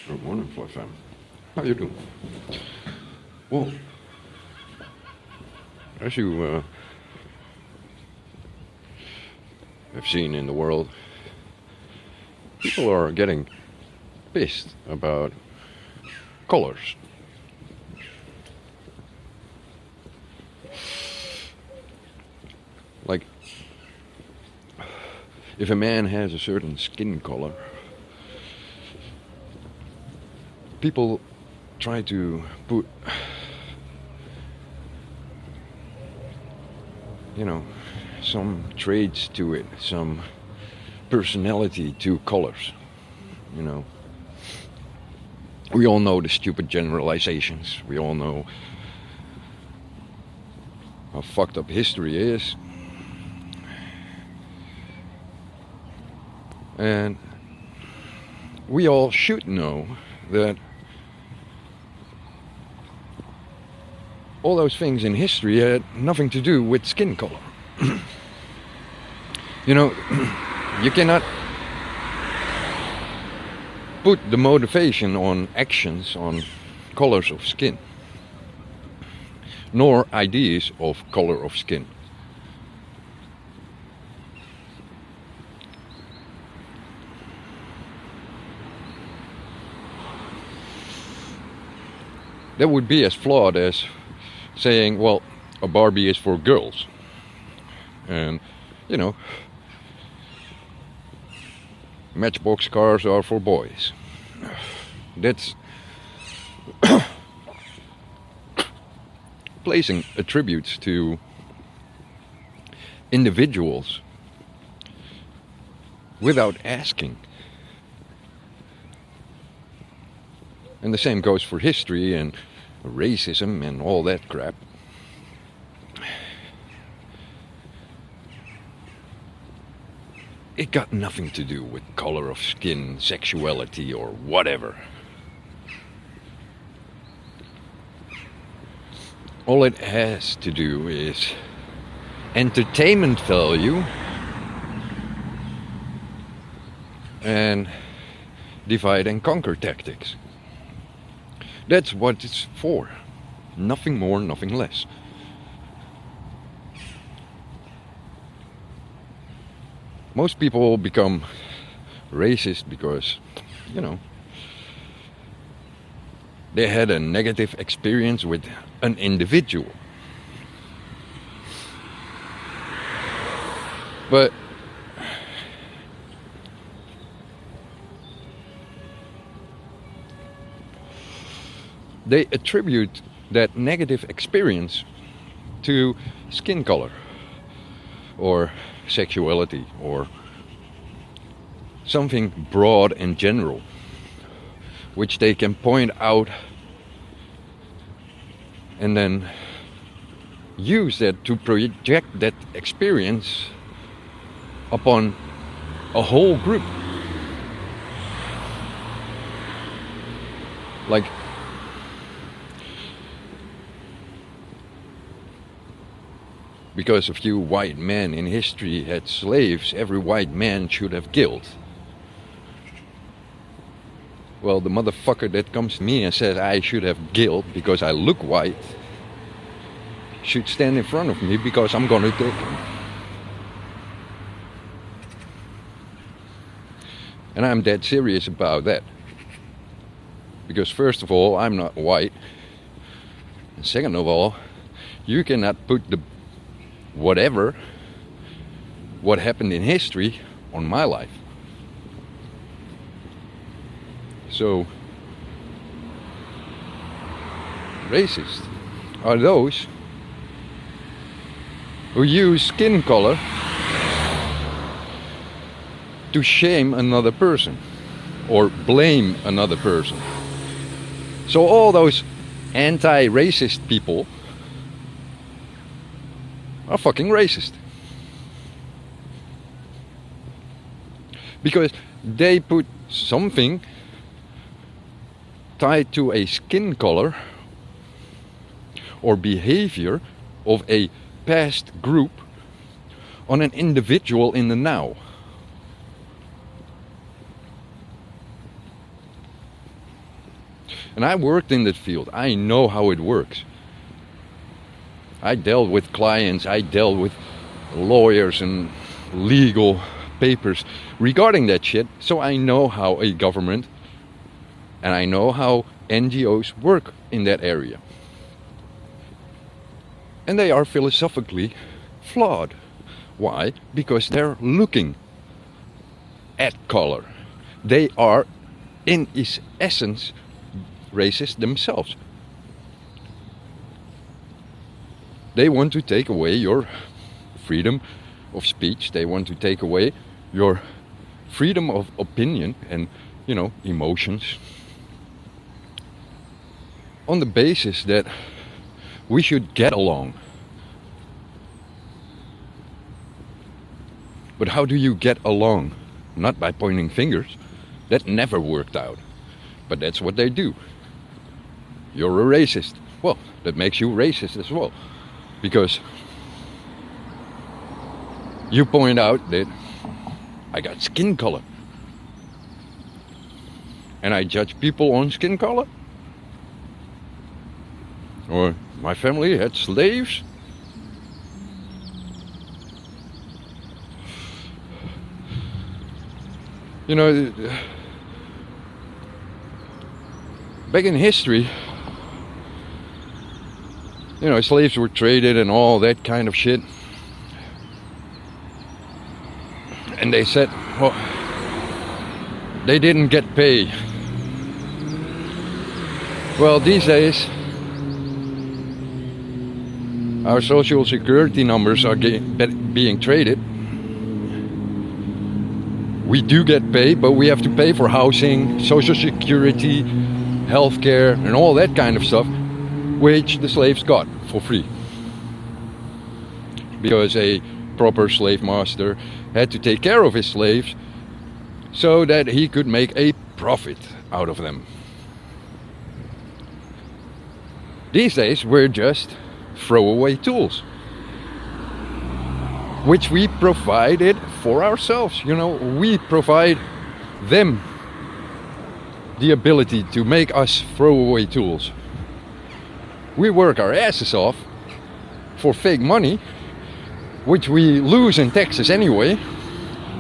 Good morning, Fly Fam. How you doing? Well, as you have seen in the world, people are getting pissed about colors. Like, if a man has a certain skin color, people try to put, some traits to it, some personality to colors. We all know the stupid generalizations. We all know how fucked up history is. And we all should know that all those things in history had nothing to do with skin color. You cannot put the motivation on actions, on colors of skin, nor ideas of color of skin. That would be as flawed as saying, well, a Barbie is for girls. And, Matchbox cars are for boys. That's placing attributes to individuals without asking. And the same goes for history and racism and all that crap. It got nothing to do with color of skin, sexuality, or whatever. All it has to do is entertainment value and divide and conquer tactics. That's what it's for. Nothing more, nothing less. Most people become racist because, they had a negative experience with an individual. But they attribute that negative experience to skin color or sexuality or something broad and general, which they can point out and then use that to project that experience upon a whole group. Like, because a few white men in history had slaves, every white man should have guilt. Well, the motherfucker that comes to me and says I should have guilt because I look white should stand in front of me because I'm gonna take him. And I'm dead serious about that. Because first of all, I'm not white. And second of all, you cannot put what happened in history on my life. So, racist are those who use skin color to shame another person or blame another person. So all those anti-racist people are fucking racist. Because they put something tied to a skin color or behavior of a past group on an individual in the now. And I worked in that field. I know how it works. I dealt with clients, I dealt with lawyers and legal papers regarding that shit. So I know how a government and I know how NGOs work in that area. And they are philosophically flawed. Why? Because they're looking at color. They are, in its essence, racist themselves. They want to take away your freedom of speech. They want to take away your freedom of opinion and, emotions. On the basis that we should get along. But how do you get along? Not by pointing fingers. That never worked out. But that's what they do. You're a racist. Well, that makes you racist as well. Because you point out that I got skin color. And I judge people on skin color? Or my family had slaves? Back in history, slaves were traded and all that kind of shit. And they said, well, they didn't get pay. Well, these days, our social security numbers are being traded. We do get paid, but we have to pay for housing, social security, healthcare, and all that kind of stuff, which the slaves got for free. Because a proper slave master had to take care of his slaves so that he could make a profit out of them. These days, we're just throwaway tools, which we provided for ourselves. We provide them the ability to make us throwaway tools. We work our asses off for fake money, which we lose in taxes anyway.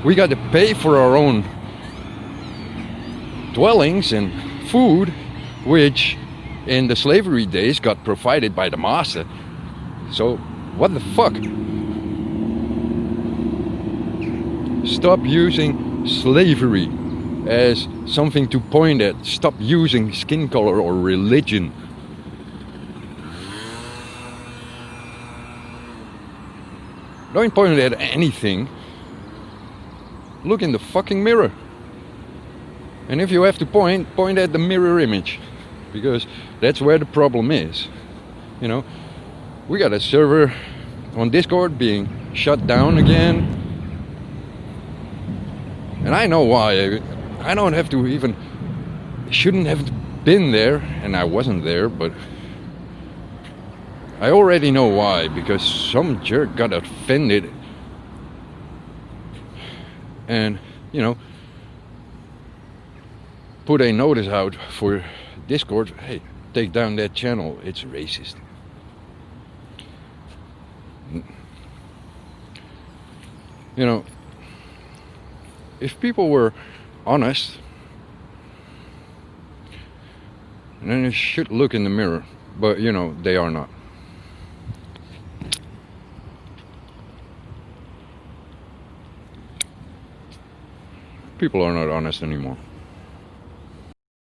We got to pay for our own dwellings and food, which in the slavery days got provided by the master. So what the fuck? Stop using slavery as something to point at. Stop using skin color or religion. Don't point at anything. Look in the fucking mirror. And if you have to point at the mirror image. Because that's where the problem is. We got a server on Discord being shut down again. And I know why. I don't have to even... shouldn't have been there. And I wasn't there, but... I already know why. Because some jerk got offended. And, put a notice out for Discord. Hey, take down that channel. It's racist. If people were honest, then they should look in the mirror. But, they are not. People are not honest anymore.